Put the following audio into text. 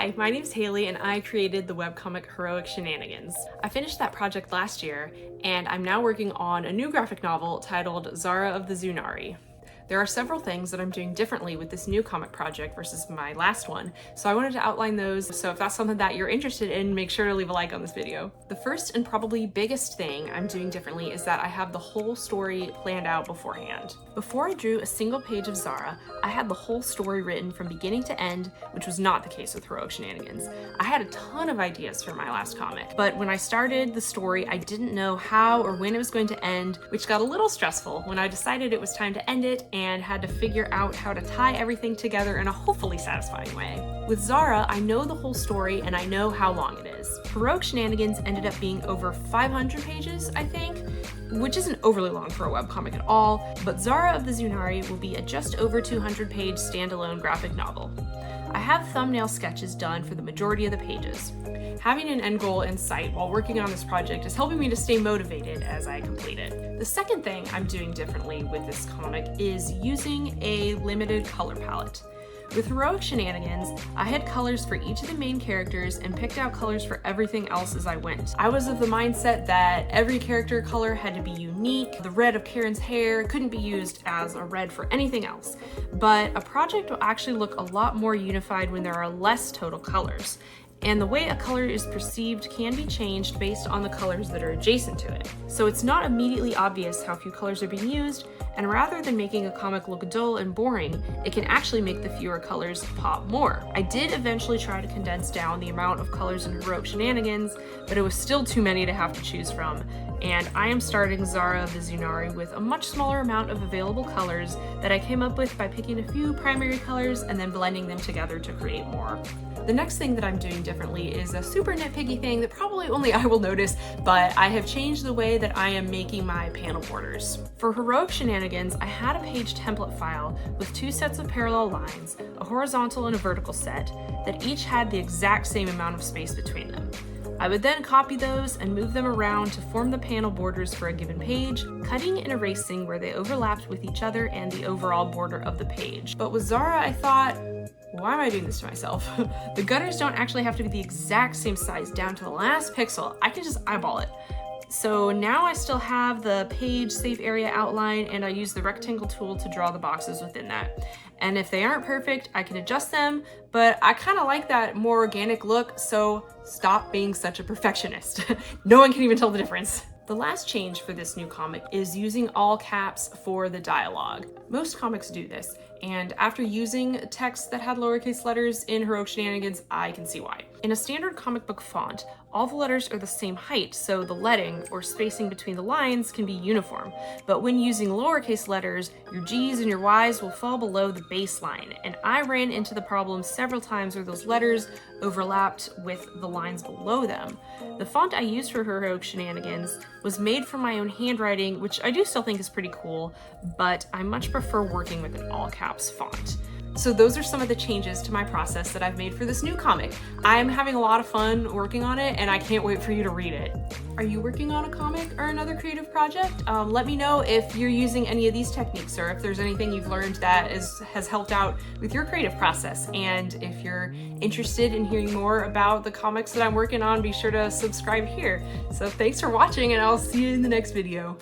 Hi, my name's Haley and I created the webcomic Heroic Shenanigans. I finished that project last year and I'm now working on a new graphic novel titled Zara of the Zunari. There are several things that I'm doing differently with this new comic project versus my last one, so I wanted to outline those, so if that's something that you're interested in, make sure to leave a like on this video. The first and probably biggest thing I'm doing differently is that I have the whole story planned out beforehand. Before I drew a single page of Zara, I had the whole story written from beginning to end, which was not the case with Heroic Shenanigans. I had a ton of ideas for my last comic, but when I started the story, I didn't know how or when it was going to end, which got a little stressful when I decided it was time to end it and had to figure out how to tie everything together in a hopefully satisfying way. With Zara, I know the whole story and I know how long it is. Heroic Shenanigans ended up being over 500 pages, I think, which isn't overly long for a webcomic at all, but Zara of the Zunari will be a just over 200-page standalone graphic novel. I have thumbnail sketches done for the majority of the pages. Having an end goal in sight while working on this project is helping me to stay motivated as I complete it. The second thing I'm doing differently with this comic is using a limited color palette. With Heroic Shenanigans, I had colors for each of the main characters and picked out colors for everything else as I went. I was of the mindset that every character color had to be unique. The red of Karen's hair couldn't be used as a red for anything else. But a project will actually look a lot more unified when there are less total colors. And the way a color is perceived can be changed based on the colors that are adjacent to it. So it's not immediately obvious how few colors are being used, and rather than making a comic look dull and boring, it can actually make the fewer colors pop more. I did eventually try to condense down the amount of colors in Heroic Shenanigans, but it was still too many to have to choose from, and I am starting Zara of the Zunari with a much smaller amount of available colors that I came up with by picking a few primary colors and then blending them together to create more. The next thing that I'm doing differently is a super nitpicky thing that probably only I will notice, but I have changed the way that I am making my panel borders. For Heroic Shenanigans, I had a page template file with two sets of parallel lines, a horizontal and a vertical set, that each had the exact same amount of space between them. I would then copy those and move them around to form the panel borders for a given page, cutting and erasing where they overlapped with each other and the overall border of the page. But with Zara, I thought, why am I doing this to myself? The gutters don't actually have to be the exact same size down to the last pixel. I can just eyeball it. So now I still have the page safe area outline and I use the rectangle tool to draw the boxes within that. And if they aren't perfect, I can adjust them, but I kind of like that more organic look, so stop being such a perfectionist. No one can even tell the difference. The last change for this new comic is using all caps for the dialogue. Most comics do this, and after using text that had lowercase letters in Heroic Shenanigans, I can see why. In a standard comic book font, all the letters are the same height, so the leading or spacing between the lines can be uniform. But when using lowercase letters, your G's and your Y's will fall below the baseline, and I ran into the problem several times where those letters overlapped with the lines below them. The font I used for Heroic Shenanigans was made from my own handwriting, which I do still think is pretty cool, but I much prefer working with an all caps font. So those are some of the changes to my process that I've made for this new comic. I'm having a lot of fun working on it and I can't wait for you to read it. Are you working on a comic or another creative project? Let me know if you're using any of these techniques or if there's anything you've learned that has helped out with your creative process. And if you're interested in hearing more about the comics that I'm working on, be sure to subscribe here. So thanks for watching and I'll see you in the next video.